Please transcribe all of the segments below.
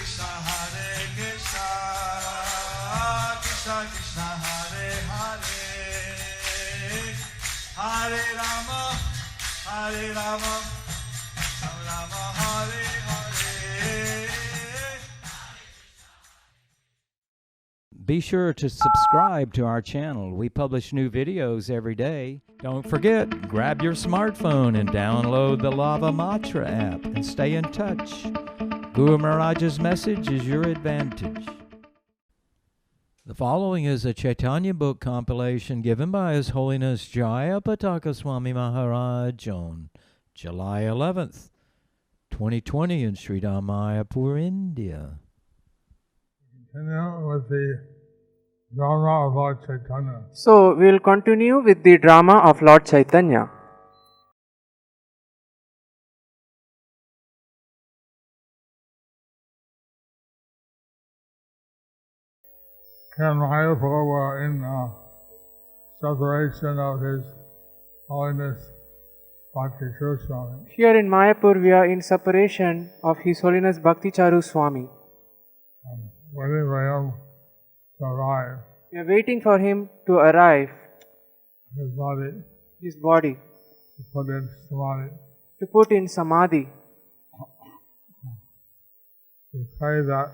Krishna, Hare Krishna, Krishna Krishna, Hare Hare, Hare Rama, Hare Rama, Rama Rama, Hare Hare. Be sure to subscribe to our channel. We publish new videos every day. Don't forget, grab your smartphone and download the Lava Matra app and stay in touch. Guru Maharaj's message is your advantage. The following is a Chaitanya book compilation given by His Holiness Jayapataka Swami Maharaj on July 11th, 2020 in Sri Mayapur, India. Continue with the drama of Lord Chaitanya. So, we will continue with the drama of Lord Chaitanya. Ken Mayapur were in separation of His Holiness Bhakti Swami. Here in Mayapur, we are in separation of His Holiness Bhakti Charu Swami. Waiting for him to arrive. We are waiting for him to arrive, His body, to put in samadhi. to put in samadhi. We pray that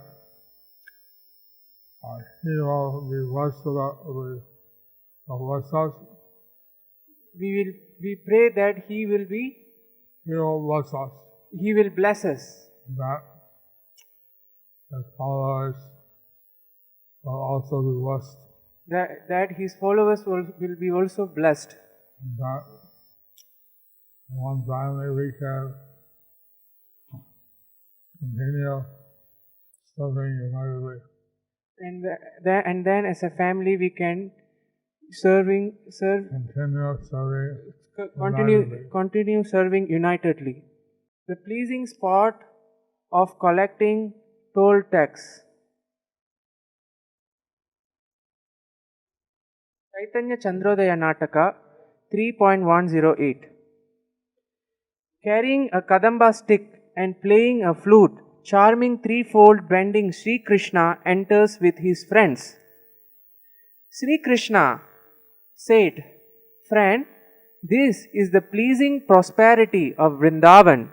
he will be blessed with us. We pray that he will bless us. He will bless us. That his followers will also be blessed. That his followers will be also blessed. That one family we can continue serving unitedly. And then as a family we can continue serving unitedly. The pleasing spot of collecting toll tax. Chaitanya Chandrodaya Nataka 3.108. Carrying a kadamba stick and playing a flute, charming threefold bending Sri Krishna enters with his friends. Sri Krishna said, "Friend, this is the pleasing prosperity of Vrindavan.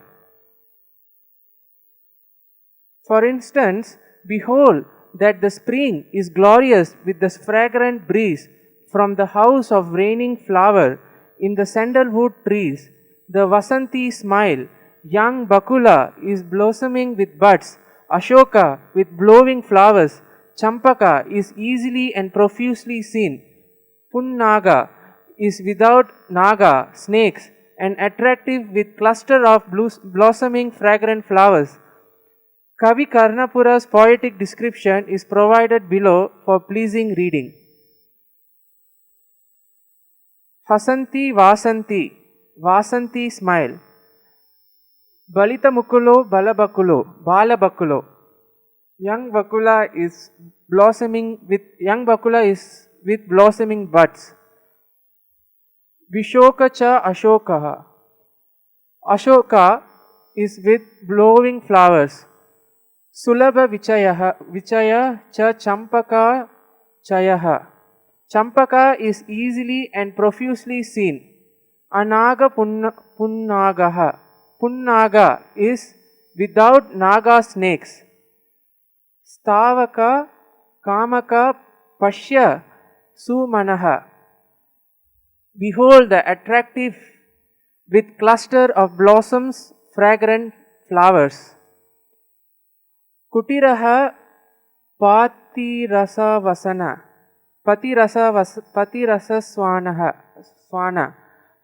For instance, behold that the spring is glorious with the fragrant breeze from the house of raining flower in the sandalwood trees. The Vasanti smile. Young Bakula is blossoming with buds. Ashoka with blowing flowers. Champaka is easily and profusely seen. Punnaga is without naga, snakes, and attractive with cluster of blossoming fragrant flowers." Kavi Karnapura's poetic description is provided below for pleasing reading. Hasanti Vasanti, Vasanti smile. Balita Mukulo Balabakulo, Balabakulo. Young Bakula is with blossoming buds. Vishoka cha Ashokaha. Ashoka is with blowing flowers. Sulabha Vichaya cha Champaka Chayaha. Champaka is easily and profusely seen. Anaga Punnagaha. Punnaga is without naga snakes. Stavaka Kamaka Pashya Sumanaha. Behold the attractive with cluster of blossoms, fragrant flowers. Kutiraha Patirasa Vasana. Patirasa Swana.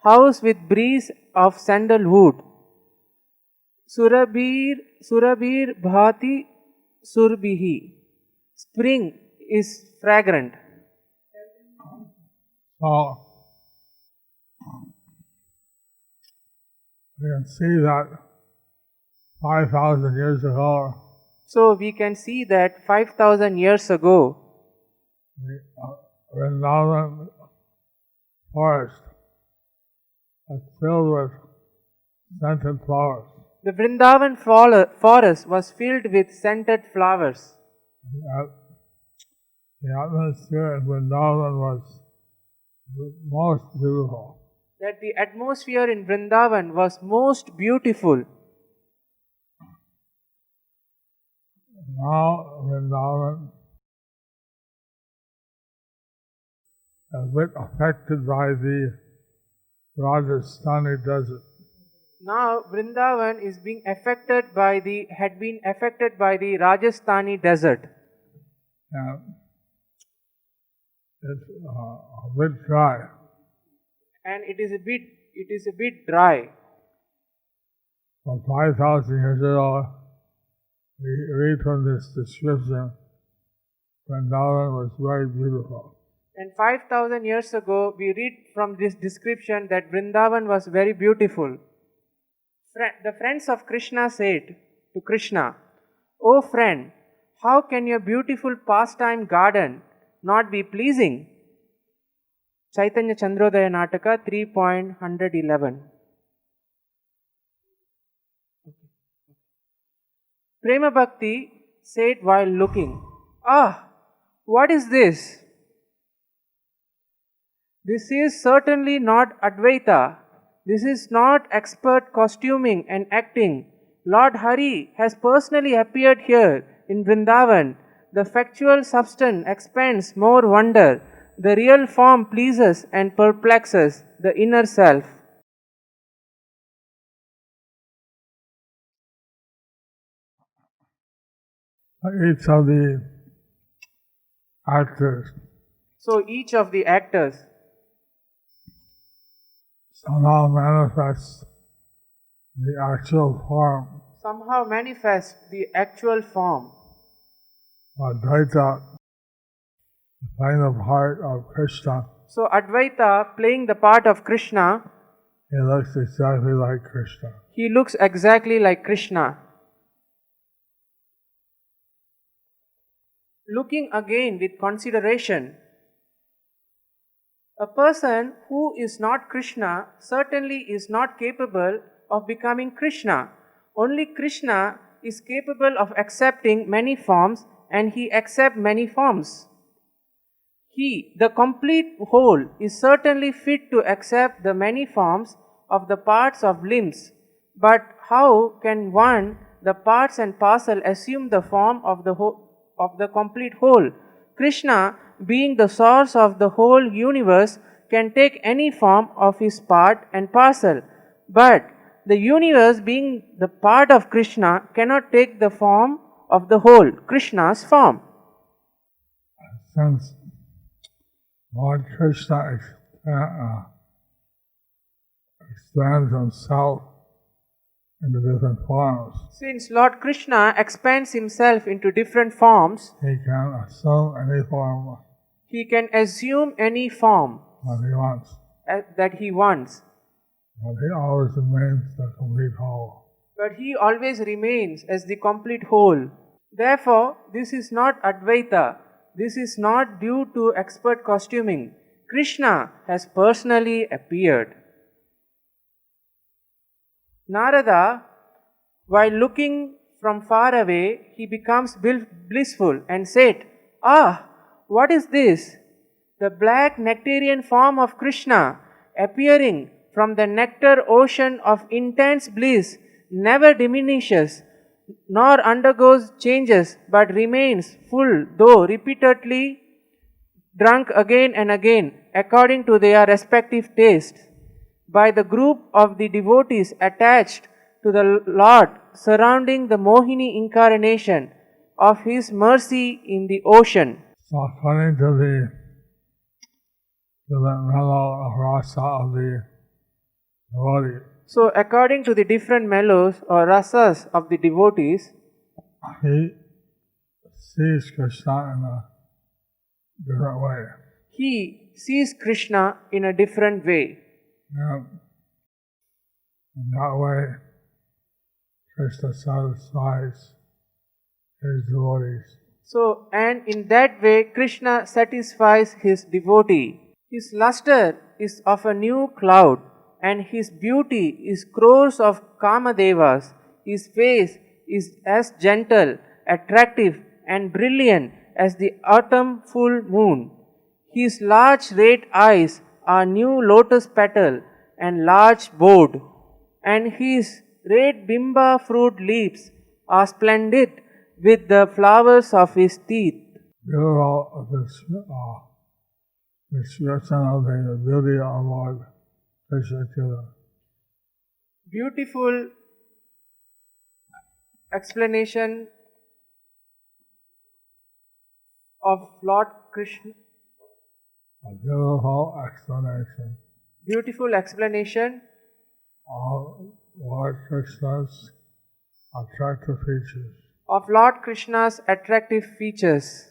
House with breeze of sandalwood. Surabir Bhati Surbihi. Spring is fragrant. So, we can see that 5,000 years ago, So we can see that 5,000 years ago, the Vrindavan forest was filled with scented flowers. The Vrindavan forest was filled with scented flowers. The atmosphere in Vrindavan was most beautiful. That the atmosphere in Vrindavan was most beautiful. Now Vrindavan is a bit affected by the Rajasthani desert. Now Vrindavan is being had been affected by the Rajasthani desert. And it's a bit dry. And it is a bit dry. For 5,000 years ago, we read from this description, Vrindavan was very beautiful. And 5,000 years ago, we read from this description that Vrindavan was very beautiful. The friends of Krishna said to Krishna, "O friend, how can your beautiful pastime garden not be pleasing?" Chaitanya Chandrodaya Nataka 3.111. Prema Bhakti said while looking, "Ah, what is this? This is certainly not Advaita. This is not expert costuming and acting. Lord Hari has personally appeared here in Vrindavan. The factual substance expands more wonder. The real form pleases and perplexes the inner self." Each of the actors So each of the actors somehow manifests the actual form somehow manifest the actual form. Advaita, playing the part of Krishna. So Advaita playing the part of Krishna, He looks exactly like Krishna. he looks exactly like Krishna. Looking again with consideration, a person who is not Krishna certainly is not capable of becoming Krishna. Only Krishna is capable of accepting many forms, and he accepts many forms. He, the complete whole, is certainly fit to accept the many forms of the parts of limbs. But how can one, the parts and parcel, assume the form of the complete whole? Krishna, being the source of the whole universe, can take any form of his part and parcel. But the universe, being the part of Krishna, cannot take the form of the whole, Krishna's form. Since Lord Krishna expands himself into different forms, Since Lord Krishna expands himself into different forms, he can assume any form he can assume any form that he wants. that he wants. But he always remains the complete whole. But he always remains as the complete whole. Therefore, this is not Advaita. This is not due to expert costuming. Krishna has personally appeared. Narada, while looking from far away, he becomes blissful and said, "Ah, what is this? The black nectarian form of Krishna appearing from the nectar ocean of intense bliss never diminishes nor undergoes changes but remains full, though repeatedly drunk again and again according to their respective tastes, by the group of the devotees attached to the Lord surrounding the Mohini incarnation of His mercy in the ocean." So according to the mellow rasa of the devotee, So according to the different mellows or rasas of the devotees, he sees Krishna in a different way. he sees Krishna in a different way. And in that way, Krishna satisfies his devotees. So, and in that way, Krishna satisfies his devotee. His luster is of a new cloud, and his beauty is crores of Kamadevas his face is as gentle, attractive, and brilliant as the autumn full moon. His large red eyes are new lotus petal and large bowed, and his red bimba fruit leaves are splendid with the flowers of his teeth. Beautiful description of the beauty of Lord Krishna to them. Beautiful explanation of Lord Krishna. A beautiful explanation Beautiful explanation of Lord Krishna's attractive features of Lord Krishna's attractive features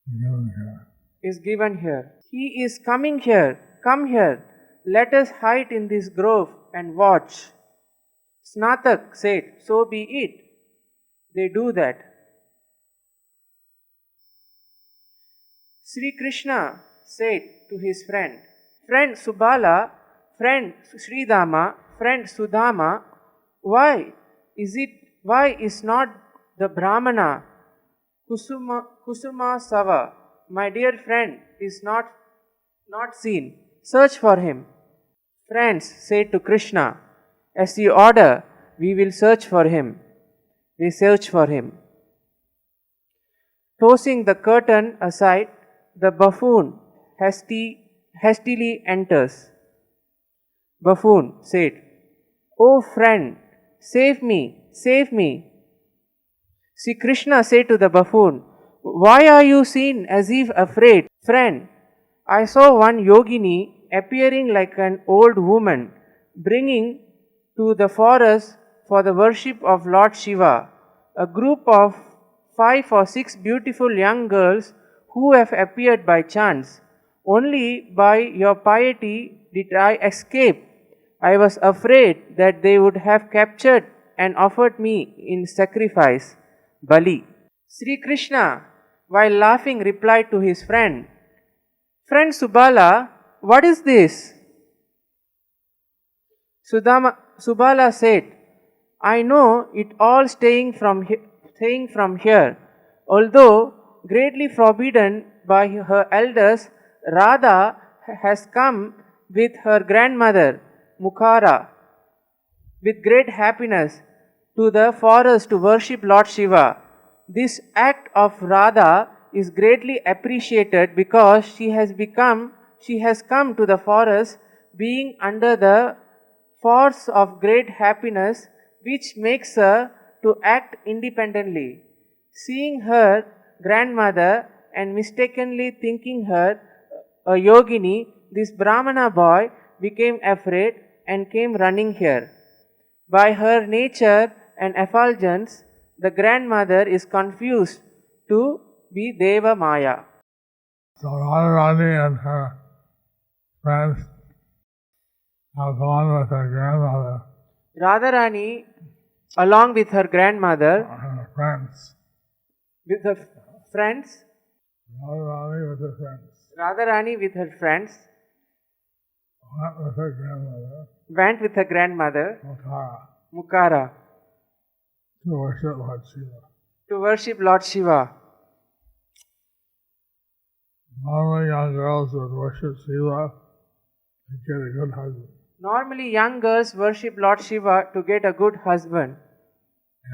given here. is given here. He is coming here. Come here. Let us hide in this grove and watch. Snatak said, so be it. They do that. Sri Krishna said to his friend Subala, friend Sridama, friend Sudama, why is not the Brahmana Kusuma Sava, my dear friend, is not seen? Search for him. Friends said to Krishna, as you order, we will search for him. They search for him. Tossing the curtain aside, the buffoon hastily enters. Buffoon said, "O friend, save me, save me." Sri Krishna said to the buffoon, "Why are you seen as if afraid? Friend, I saw one yogini appearing like an old woman, bringing to the forest for the worship of Lord Shiva a group of 5 or 6 beautiful young girls who have appeared by chance. Only by your piety did I escape. I was afraid that they would have captured and offered me in sacrifice." Bali. Sri Krishna, while laughing, replied to his friend, "Friend Subala, what is this?" Subala said, "I know it all staying from here. Although greatly forbidden by her elders, Radha has come with her grandmother Mukara with great happiness to the forest to worship Lord Shiva. This act of Radha is greatly appreciated because she has come to the forest being under the force of great happiness, which makes her to act independently. Seeing her grandmother and mistakenly thinking her a yogini, this Brahmana boy became afraid and came running here. By her nature and effulgence, the grandmother is confused to be Deva Maya." So Radharani and her friends have gone with her grandmother Radharani, along with her grandmother, and her friends. with her friends, Radharani with her friends Radharani with her friends went with her grandmother, went with her grandmother, Mukara, Mukara, to worship Lord Shiva. to worship Lord Shiva. Normally young girls would worship Shiva to get a good husband. Normally, young girls worship Lord Shiva to get a good husband.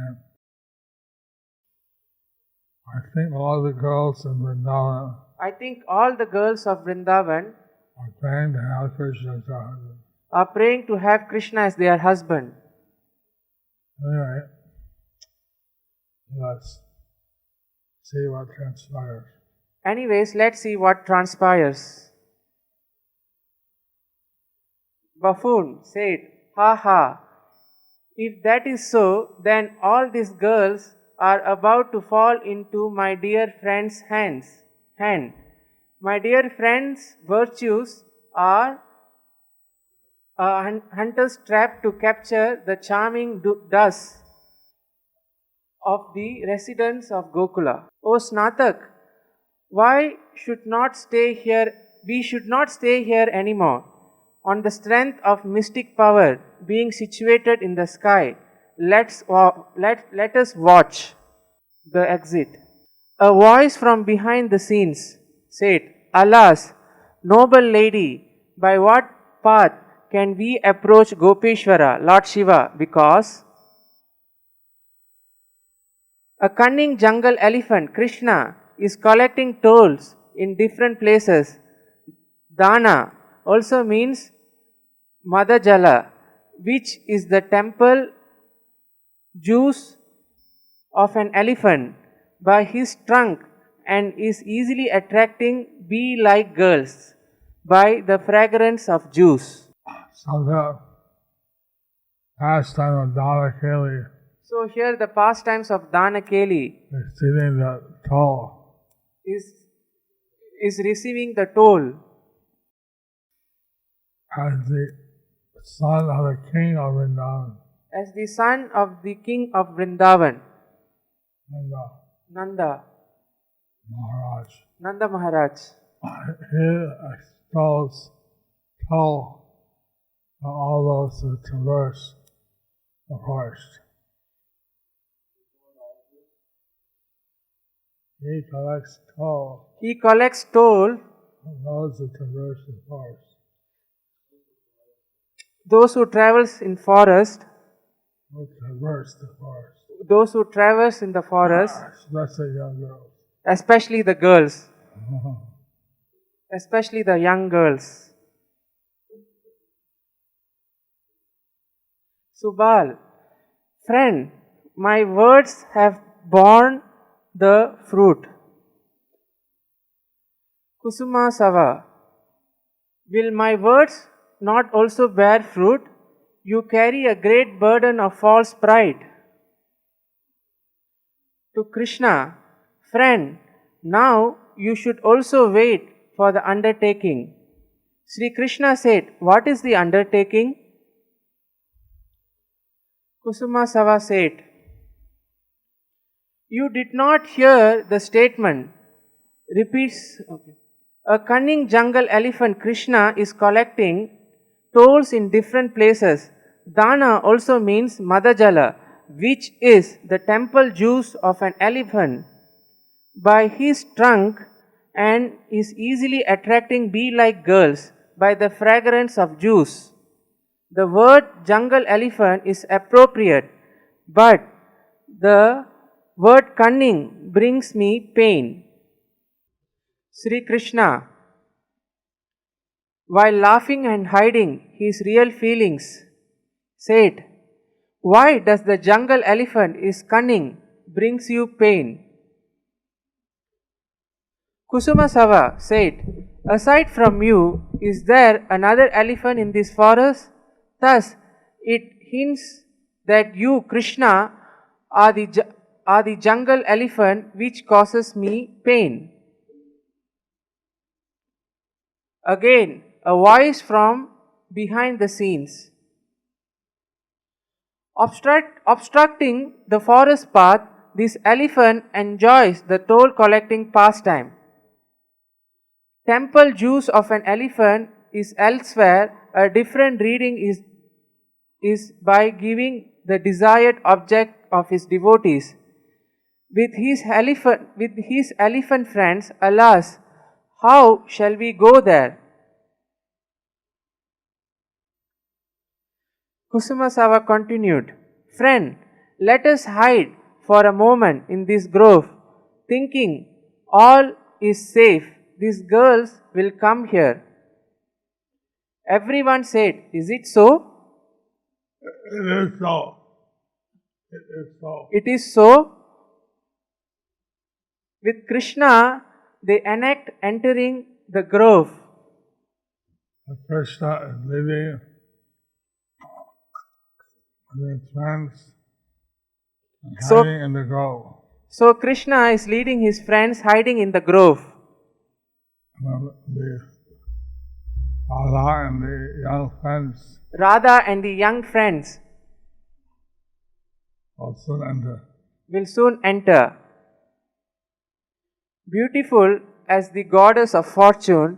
And I think all the girls in Vrindavan I think all the girls of Vrindavan are praying to have Krishna as their husband. are praying to have Krishna as their husband. Anyway, let's see what transpires. Anyways, let's see what transpires. Buffoon said, "Ha ha, if that is so, then all these girls are about to fall into my dear friend's hand. My dear friend's virtues are a hunter's trap to capture the charming doves of the residents of Gokula. O Snatak, why should not stay here? We should not stay here anymore. On the strength of mystic power being situated in the sky, let us watch the exit. A voice from behind the scenes said, Alas, noble lady, by what path can we approach Gopeshwara, Lord Shiva? Because a cunning jungle elephant, Krishna, is collecting tolls in different places. Dana also means Madajala, which is the temple juice of an elephant, by his trunk, and is easily attracting bee-like girls by the fragrance of juice. So the pastime of Donna Kelly So here the pastimes of Danakeli is stealing the toll. is receiving the toll As the son of the king of Vrindavan, as the son of the king of Vrindavan, and Nanda, Maharaj. Nanda Maharaj. He extols toll for all those who traverse the forest. He collects toll He collects toll, from those who traverse the forest. those who travels in forest, Who traverse the forest. those who traverse in the forest, Especially young girls. especially the girls, especially the young girls. Subal, friend, my words have borne the fruit. Kusuma Sava, will my words not also bear fruit? You carry a great burden of false pride. To Krishna, friend, now you should also wait for the undertaking. Sri Krishna said, what is the undertaking? Kusuma Sava said, you did not hear the statement. Repeats, a cunning jungle elephant Krishna is collecting tolls in different places. Dana also means Madajala, which is the temple juice of an elephant, by his trunk, and is easily attracting bee-like girls by the fragrance of juice. The word jungle elephant is appropriate, but the word cunning brings me pain. Sri Krishna, while laughing and hiding his real feelings, said, why does the jungle elephant is cunning brings you pain? Kusuma Sava said, aside from you, is there another elephant in this forest? Thus, it hints that you, Krishna, are the jungle elephant which causes me pain. Again, a voice from behind the scenes. Obstructing the forest path, this elephant enjoys the toll collecting pastime. Temple juice of an elephant is elsewhere. A different reading is by giving the desired object of his devotees. With his elephant friends, alas, how shall we go there? Kusuma Sava continued, friend, let us hide for a moment in this grove, thinking all is safe. These girls will come here. Everyone said, is it so? It is so. It is so. It is so. With Krishna, they enact entering the grove. Krishna is leading his friends and So- hiding in the grove. So Krishna is leading his friends hiding in the grove. And the Radha and the young friends Radha and the young friends will soon enter. will soon enter. Beautiful as the goddess of fortune,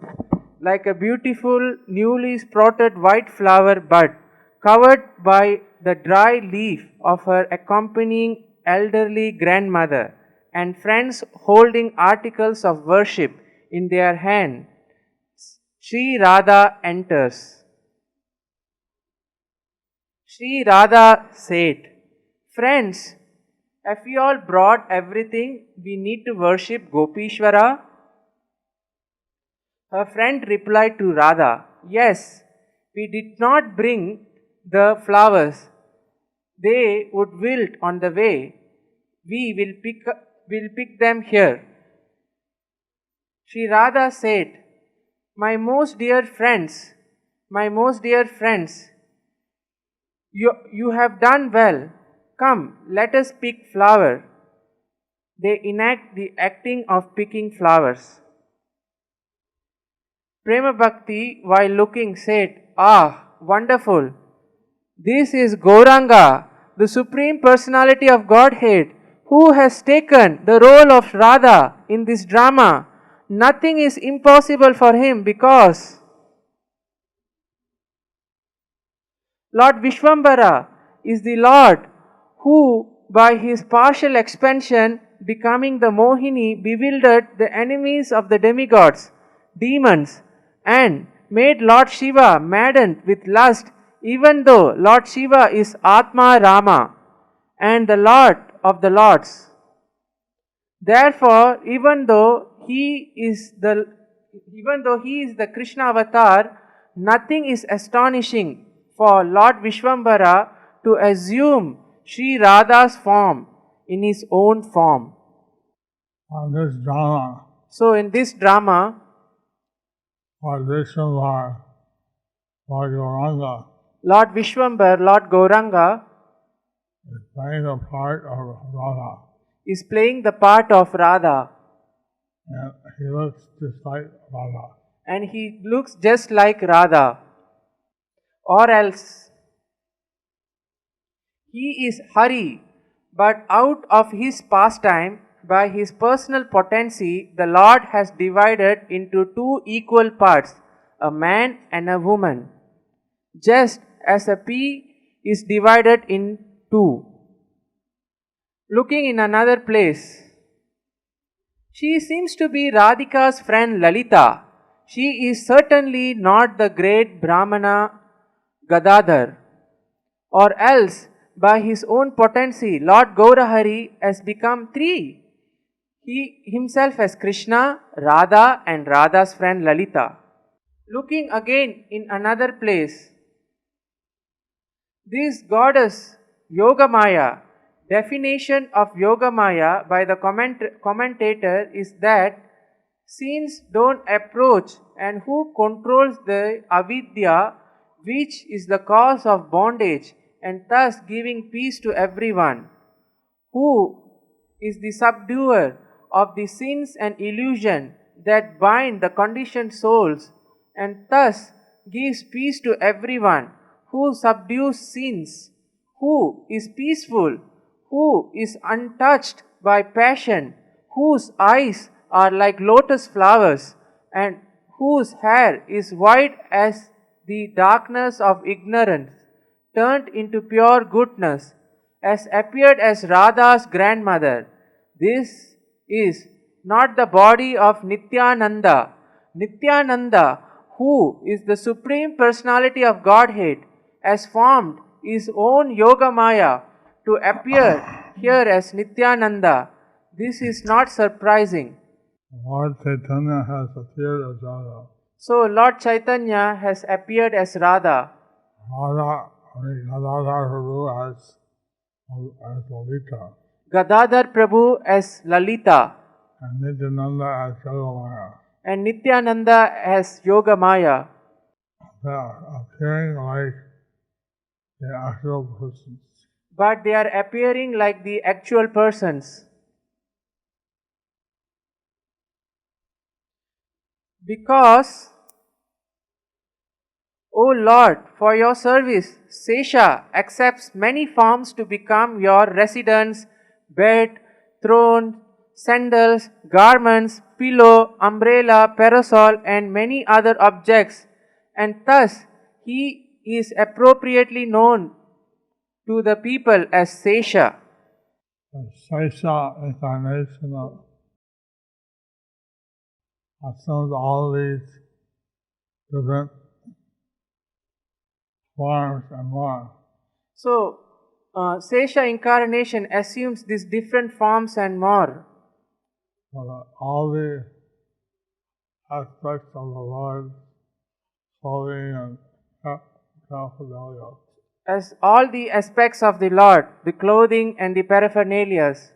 like a beautiful newly sprouted white flower bud covered by the dry leaf of her accompanying elderly grandmother, and friends holding articles of worship in their hand, Sri Radha enters. Sri Radha said, "Friends, have you all brought everything we need to worship Gopishwara?" Her friend replied to Radha, "Yes, we did not bring the flowers. They would wilt on the way. We will pick them here." Sri Radha said, my most dear friends, you have done well. Come, let us pick flower." They enact the acting of picking flowers. Prema Bhakti, while looking, said, "Ah, wonderful! This is Gauranga, the Supreme Personality of Godhead, who has taken the role of Radha in this drama. Nothing is impossible for him because Lord Vishwambara is the Lord who, by his partial expansion, becoming the Mohini, bewildered the enemies of the demigods, demons, and made Lord Shiva maddened with lust, even though Lord Shiva is Atma Rama and the Lord of the Lords. Therefore, even though he is the Krishna avatar, nothing is astonishing for Lord Vishwambara to assume Sri Radha's form in his own form. On this drama, So in this drama, Lord Vishwambar, Lord Gauranga, Lord Vishwambar, Lord Gauranga, is playing the part of Radha. is playing the part of Radha, And he looks just like Radha. and he looks just like Radha. Or else, he is Hari, but out of his pastime, by his personal potency, the Lord has divided into two equal parts, a man and a woman, just as a pea is divided in two. Looking in another place, she seems to be Radhika's friend Lalita. She is certainly not the great Brahmana Gadadhar. Or else, by his own potency, Lord Gaurahari has become three. He himself as Krishna, Radha, and Radha's friend Lalita. Looking again in another place, this goddess Yogamaya, definition of Yogamaya by the commentator is that sins don't approach and who controls the avidya, which is the cause of bondage and thus giving peace to everyone, who is the subduer of the sins and illusion that bind the conditioned souls and thus gives peace to everyone, who subdues sins, who is peaceful, who is untouched by passion, whose eyes are like lotus flowers, and whose hair is white as the darkness of ignorance, turned into pure goodness, has appeared as Radha's grandmother. This is not the body of Nityananda. Nityananda, who is the Supreme Personality of Godhead, has formed his own Yogamaya to appear here as Nityananda. This is not surprising. Lord Chaitanya has appeared as Radha. So Lord Chaitanya has appeared as Radha. Gadadhar Prabhu as Lalita. Gadadhar Prabhu as Lalita. And Nityananda as Yogamaya. And Nityananda as Yogamaya. They are appearing like the actual persons. But they are appearing like the actual persons. Because, O Lord, for your service, Sesha accepts many forms to become your residence, bed, throne, sandals, garments, pillow, umbrella, parasol, and many other objects, and thus he is appropriately known to the people as Sesha. The Sesha incarnation assumes all these different forms and more. So, Sesha incarnation assumes these different forms and more. So that all the aspects of the Lord's clothing and paraphernalia As all the aspects of the Lord, the clothing and the paraphernalias,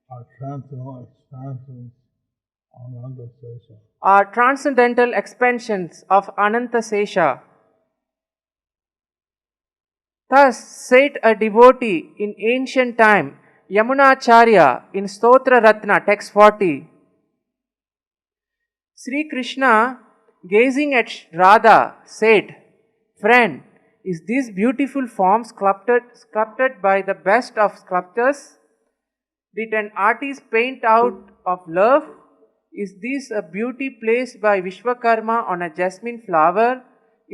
are transcendental expansions of Ananta Sesha. are transcendental expansions of Ananta Sesha. Thus said a devotee in ancient time, Yamunacharya, in Stotra Ratna, text 40. Sri Krishna, gazing at Radha, said, "Friend, is this beautiful form sculpted by the best of sculptors? Did an artist paint out of love? Is this a beauty placed by Vishwakarma on a jasmine flower?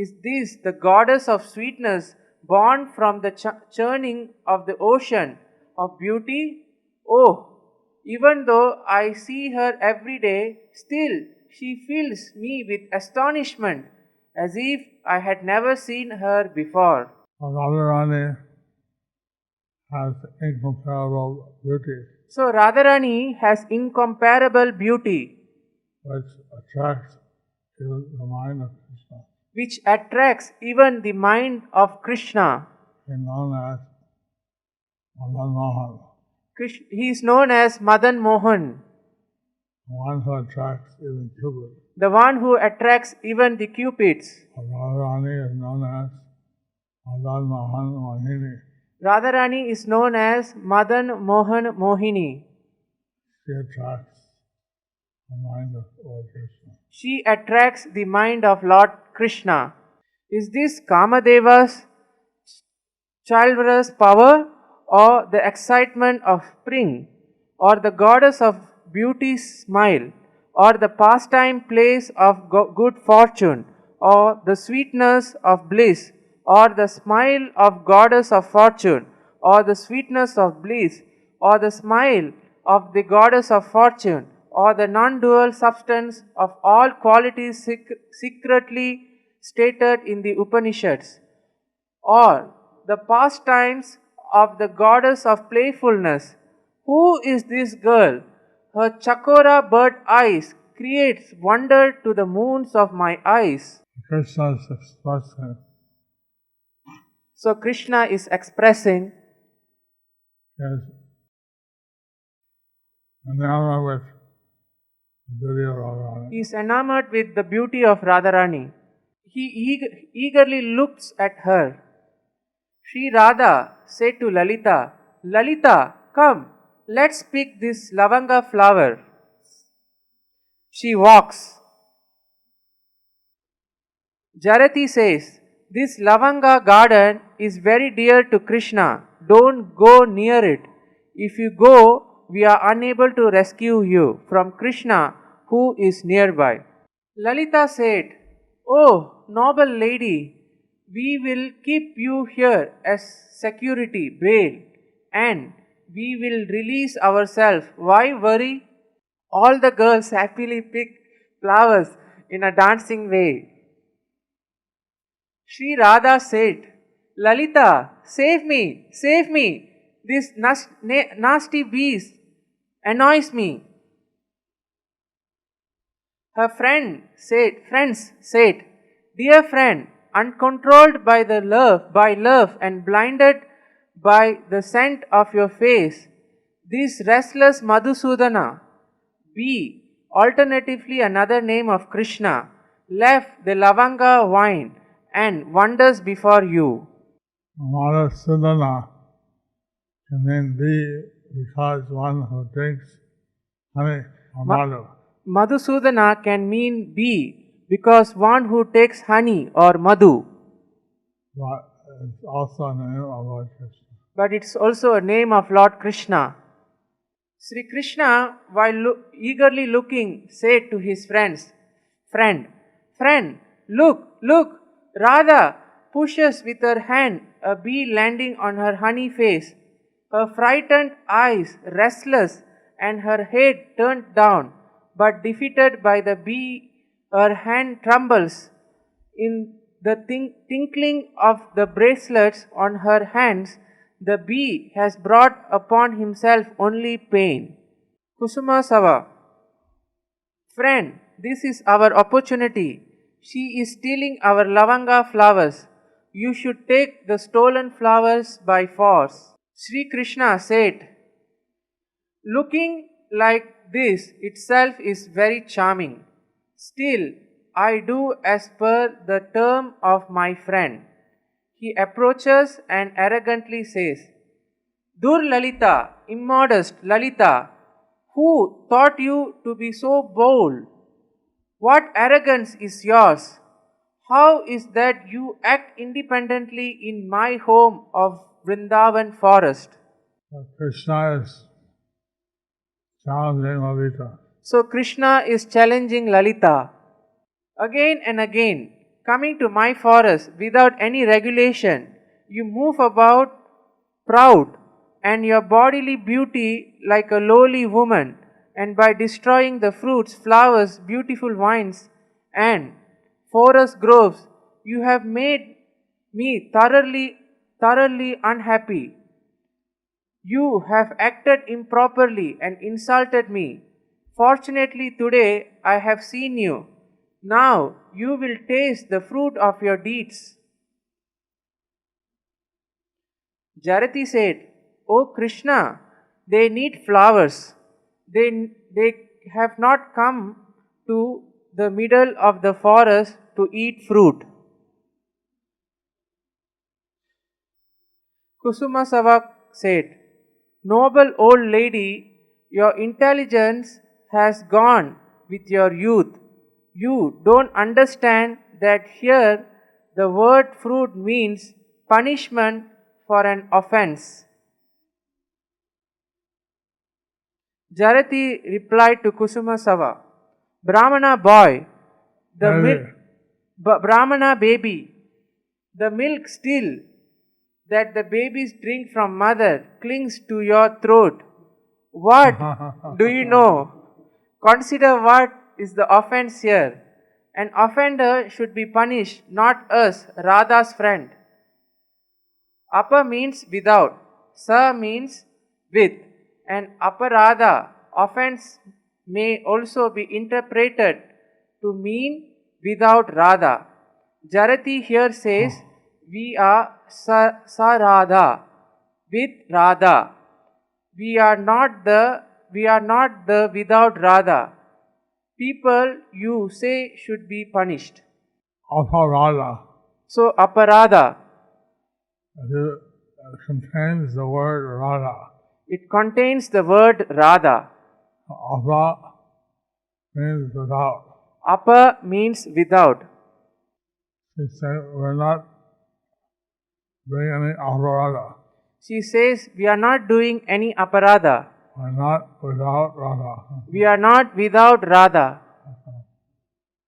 Is this the goddess of sweetness born from the churning of the ocean of beauty? Oh, even though I see her every day, still she fills me with astonishment as if I had never seen her before." Radharani has incomparable beauty, So Radharani has incomparable beauty, which attracts even the mind of Krishna. which attracts even the mind of Krishna. He is known as Madan Mohan, He is known as Madan Mohan, the one who attracts even Cupid. the one who attracts even the cupids. Radharani is known as Madan Mohan Mohini. Radharani is known as Madan Mohan Mohini. She attracts the mind of Lord Krishna. She attracts the mind of Lord Krishna. Is this Kamadeva's chivalrous power, or the excitement of spring, or the goddess of beauty's smile, or the pastime place of good fortune, or the sweetness of bliss, or the smile of goddess of fortune, or the sweetness of bliss, or the smile of the goddess of fortune, or the non-dual substance of all qualities secretly stated in the Upanishads, or the pastimes of the goddess of playfulness? Who is this girl? Her chakora bird eyes creates wonder to the moons of my eyes. Krishna is expressing So Krishna is expressing his enamored with the beauty of Radharani. he is enamored with the beauty of Radharani. He eagerly looks at her. Sri Radha said to Lalita, "Lalita, come, let's pick this lavanga flower." She walks. Jarati says, "This lavanga garden is very dear to Krishna. Don't go near it. If you go, we are unable to rescue you from Krishna who is nearby." Lalita said, "Oh, noble lady, we will keep you here as security bail, and we will release ourselves. Why worry?" All the girls happily pick flowers in a dancing way. Sri Radha said, "Lalita, save me, save me. This nasty beast annoys me." Her friends said, "Dear friend, uncontrolled by love and blinded by the scent of your face, this restless Madhusudana, be alternatively another name of Krishna, left the lavanga wine and wanders before you." Madhusudana can then be because one who drinks honey or madhu. Madhusudana can mean be because one who takes honey or madhu, But it's also a name of Lord Krishna. but it's also a name of Lord Krishna. Sri Krishna, while eagerly looking, said to his friend, "Friend, look, Radha, pushes with her hand a bee landing on her honey face. Her frightened eyes restless and her head turned down, but defeated by the bee, her hand trembles. In the tinkling of the bracelets on her hands, the bee has brought upon himself only pain. Kusuma Sava. Friend, this is our opportunity. She is stealing our lavanga flowers. You should take the stolen flowers by force. Sri Krishna said, looking like this itself is very charming. Still, I do as per the term of my friend. He approaches and arrogantly says, Dur Lalita, immodest Lalita, who taught you to be so bold? What arrogance is yours? How is that you act independently in my home of Vrindavan forest? Krishna is challenging Lalita. So Krishna is challenging Lalita. Again and again, coming to my forest without any regulation, you move about proud and your bodily beauty like a lowly woman, and by destroying the fruits, flowers, beautiful wines, and forest groves, you have made me thoroughly unhappy. You have acted improperly and insulted me. Fortunately, today I have seen you. Now you will taste the fruit of your deeds. Jarati said, O Krishna, they need flowers. They have not come to the middle of the forest to eat fruit. Kusuma Sava said, Noble old lady, your intelligence has gone with your youth. You don't understand that here the word fruit means punishment for an offense. Jarati replied to Kusuma Sava, Brahmana boy, Brahmana baby, the milk still that the babies drink from mother clings to your throat. What do you know? Consider what is the offense here. An offender should be punished, not us, Radha's friend. Apa means without, Sa means with, and aparadha, offense, may also be interpreted to mean without Radha. Jarati here says, we are Saradha, with Radha. We are not the without Radha. People you say should be punished. Aparada. So aparadha. It contains the word Radha. It contains the word Radha. Apa means without. Apa means without. She said we're not doing any aparada. She says we are not doing any aparadha. We're not without Radha. We are not without Radha.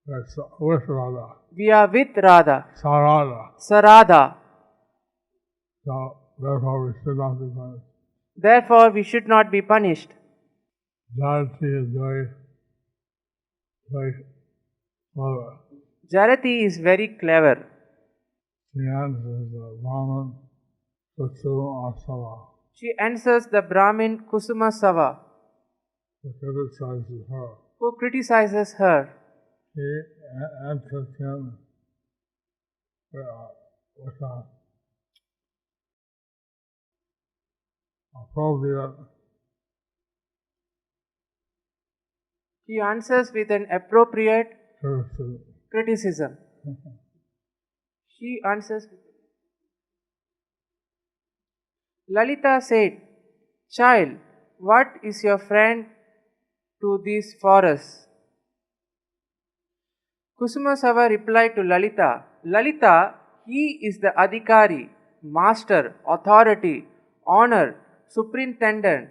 We're with Radha. We are with Radha. Sarada. Saradha. So therefore we should not be punished. Therefore we should not be punished. Jarati is very clever. Jarati is very clever. She answers the Brahman Kusuma Sava, She answers the Brahmin Kusuma Sava, who criticizes her. who criticizes her. He answers him with a appropriate He answers with an appropriate criticism. criticism. She answers. Lalita said, Child, what is your friend to these forests? Kusuma Sava replied to Lalita, Lalita, he is the Adhikari, master, authority, honor, superintendent,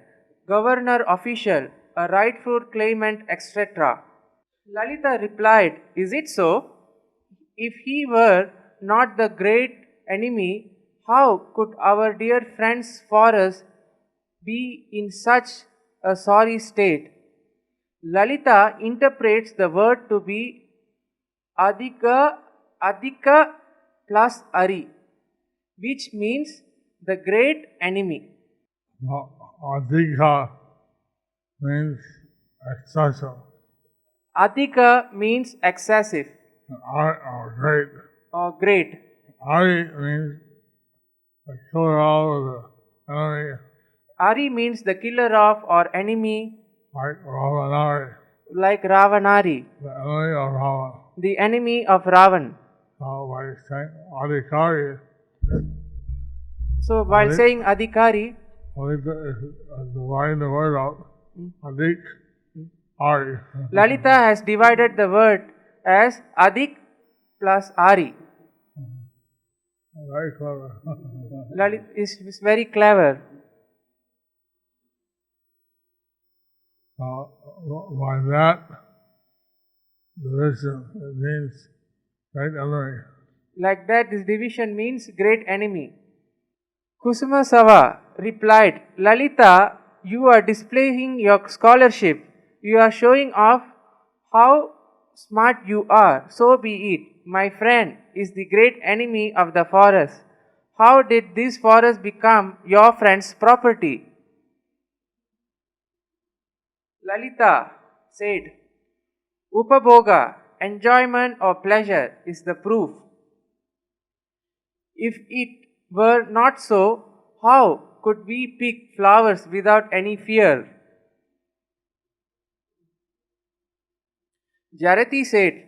governor official, a rightful claimant, etc. Lalita replied, Is it so? If he were not the great enemy, how could our dear friend's forest be in such a sorry state? Lalita interprets the word to be Adhika plus Ari, which means the great enemy. Adhika means excessive. Adhika means excessive Or great. or great. Ari means the killer of the enemy, Ari means the killer of or enemy, like Ravanari, like Ravanari, the enemy of Ravan. the enemy of Ravan. So by saying Adhikari, So while Ari- saying Adhikari, Lalita is dividing the word out. Adhik, Ari. Lalita has divided the word as Adhik plus Ari. Very clever. Lalit is very clever. By that division, it means great enemy. Like that, this division means great enemy. Kusuma Sava replied, Lalita, you are displaying your scholarship. You are showing off how smart you are. So be it. My friend is the great enemy of the forest. How did this forest become your friend's property? Lalita said, Upabhoga, enjoyment or pleasure, is the proof. If it were not so, how could we pick flowers without any fear? Jarati said,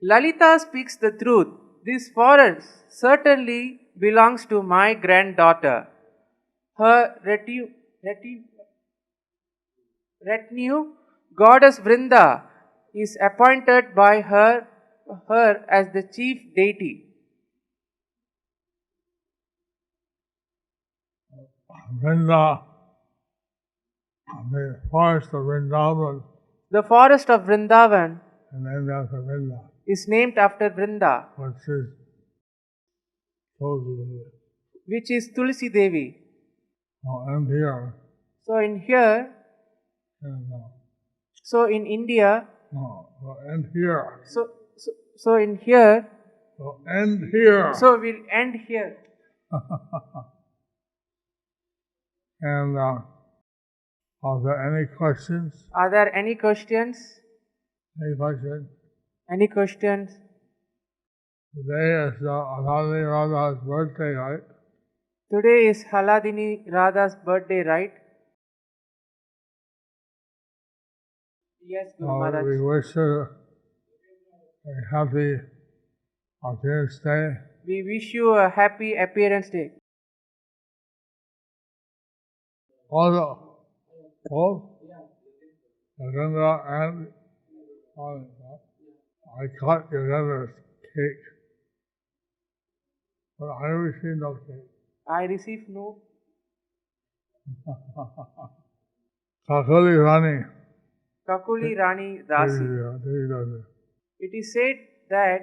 Lalita speaks the truth. This forest certainly belongs to my granddaughter. Her retinue, goddess Vrinda, is appointed by her as the chief deity. Vrinda, the forest of Vrindavan, The forest of Vrindavan and named after Vrinda, is named after Vrinda, which is Tulsi. which is Tulsi Devi. And here, So in here, and so in India, and here, so in here, and here. so we'll end here. And are there any questions? Are there any questions? Any questions? Any questions? Today is Radha Radha's birthday, right? Today is Haladini Radha's birthday, right? Yes, Guru Maharaj. We wish her a happy Appearance Day. We wish you a happy Appearance Day. Also, both Yogendra and I cut Yogendra's cake, but I received no cake. I received no. Kakali Rani. Kakuli Rani Rasi. It is said that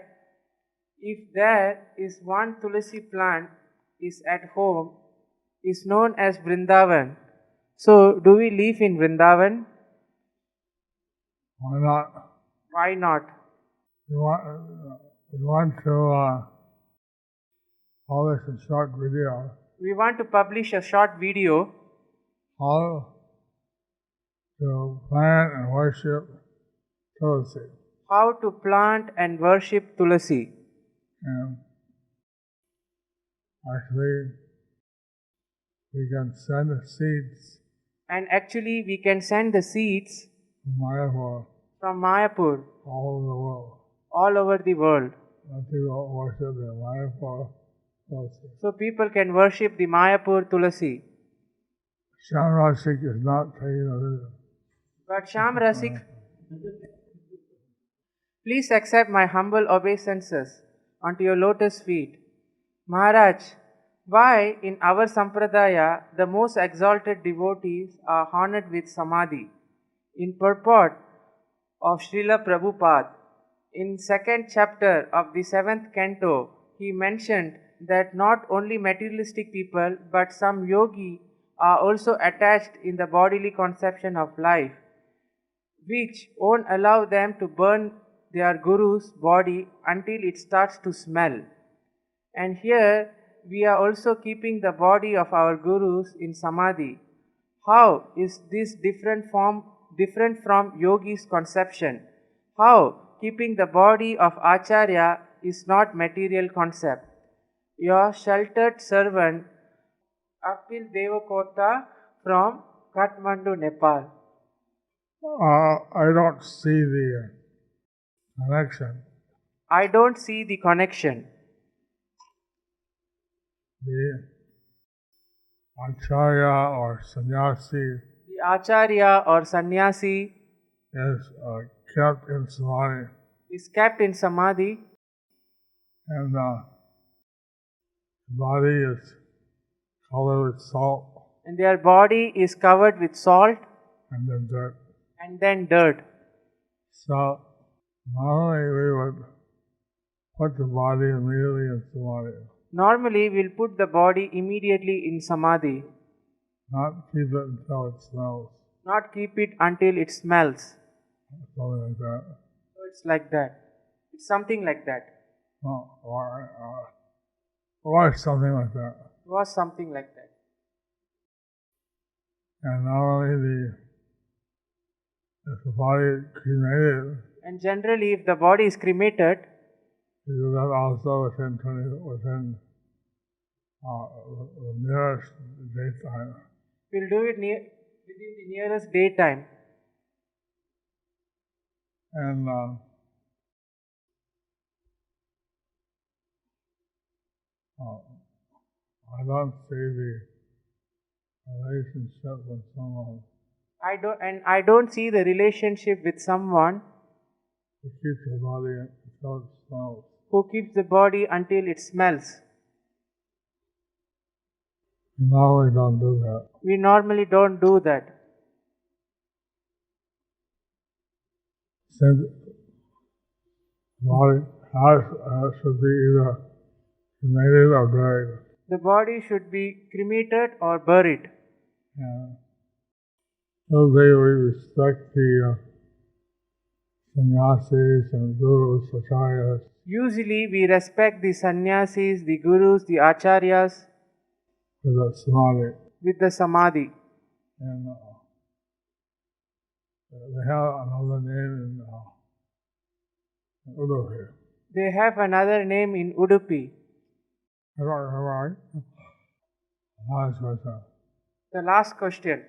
if there is one Tulasi plant is at home, is known as Vrindavan. So, do we live in Vrindavan? Why not? Why not? We want to publish a short video We want to publish a short video how to plant and worship Tulsi. how to plant and worship Tulasi. And actually, we can send the seeds And actually, we can send the seeds from Mayapur from Mayapur all over the world. all over the world. And people worship the Mayapur Tulsi. So, people can worship the Mayapur Tulasi. Shamrasik is not taking a video. But Sham Rasik, please accept my humble obeisances onto your lotus feet. Maharaj, why in our Sampradaya the most exalted devotees are honored with Samadhi? In purport of Srila Prabhupada, in second chapter of the 7th canto, he mentioned that not only materialistic people but some yogi are also attached in the bodily conception of life, which won't allow them to burn their guru's body until it starts to smell. And here we are also keeping the body of our gurus in samadhi. How is this different from yogi's conception? How keeping the body of Acharya is not material concept? Your sheltered servant Apil Devakota from Kathmandu, Nepal. I don't see the connection. I don't see the connection. The Acharya or sannyasi The Acharya or sannyasi is kept in samadhi, is kept in samadhi and the body is covered with salt and their body is covered with salt and then dirt. and then dirt. So normally we would put the body immediately in samadhi, Normally we'll put the body immediately in samadhi, not keep it until it smells, not keep it until it smells. something like that. So it's like that. It's something like that. Or something like that. It was something like that. And normally if the body is cremated, And generally if the body is cremated, you do that also within the nearest daytime. we'll do it within the nearest daytime. And I don't see the relationship with someone I don't see the relationship with someone who keeps the body until it smells. who keeps the body until it smells. We normally don't do that. We normally don't do that. Since the body should be either cremated or buried. The body should be cremated or buried. And so we respect the sannyasis and gurus, acharyas, Usually we respect the sannyasis, the gurus, the acharyas with the samadhi. with the samadhi. And they have another name in Udupi. They have another name in Udupi. Right? Last question. The last question.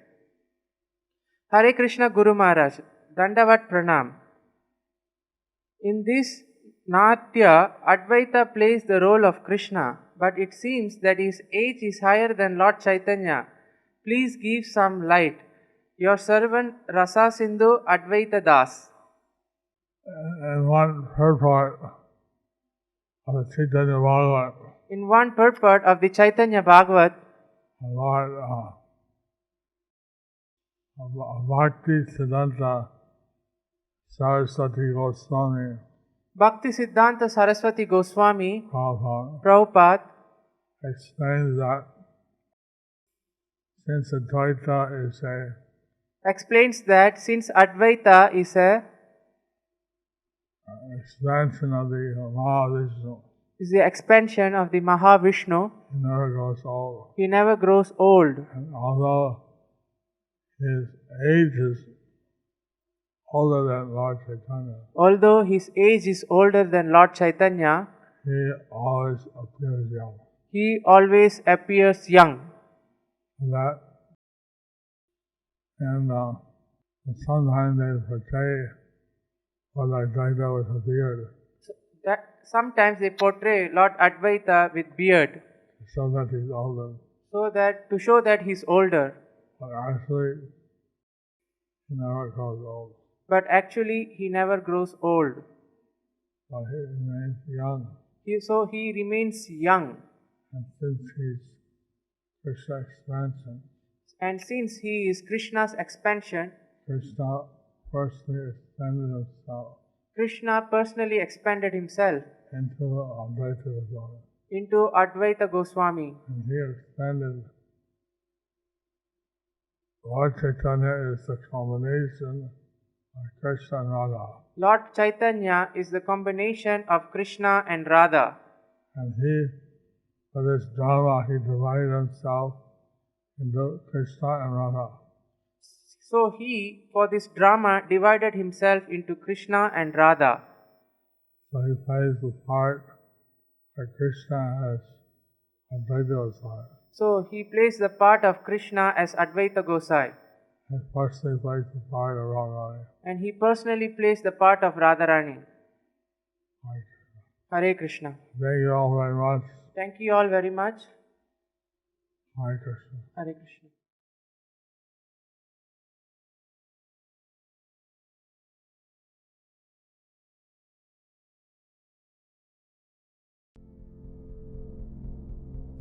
Hare Krishna Guru Maharaj, Dandavat Pranam. In this Natya, Advaita plays the role of Krishna, but it seems that his age is higher than Lord Chaitanya. Please give some light. Your servant Rasa Sindhu Advaita Das. And one purport of the Chaitanya Bhagavat, In one purport of the Chaitanya Bhagavat, Lord Bhakti Siddhanta Saraswati Goswami Bhakti Siddhanta Saraswati Goswami Prabhupada Prabhupada explains that since Advaita is explains that since Advaita is a expansion of the Mahavishnu, is the expansion of the Mahavishnu, he never grows old. he never grows old. And although his age is older than Lord Chaitanya, Although his age is older than Lord Chaitanya, he always appears young. he always appears young. And sometimes they portray Lord Advaita with a beard, Sometimes they portray Lord Advaita with beard, so that he's older. to show that he's older. But actually, he never grows old. But actually, he never grows old. But he remains young. So he remains young. And since he's Krishna expansion, And since he is Krishna's expansion, Krishna personally extended himself Krishna personally expanded himself into Advaita Goswami. into Advaita Goswami. and he extended. Lord Chaitanya is the combination of Krishna and Radha, Lord Chaitanya is the combination of Krishna and Radha. and he, for this drama, he divided himself into Krishna and Radha. So he, for this drama, divided himself into Krishna and Radha. So he plays the part of Krishna as Advaita Gosai. So he plays the part of Krishna as Advaita Gosai. He personally plays the part of Radharani. And he personally plays the part of Radharani. Hare Krishna. Thank you all very much. Thank you all very much. Hare Krishna. Hare Krishna.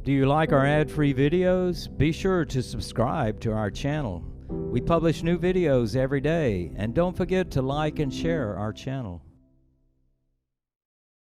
Do you like our ad-free videos? Be sure to subscribe to our channel. We publish new videos every day, and don't forget to like and share our channel.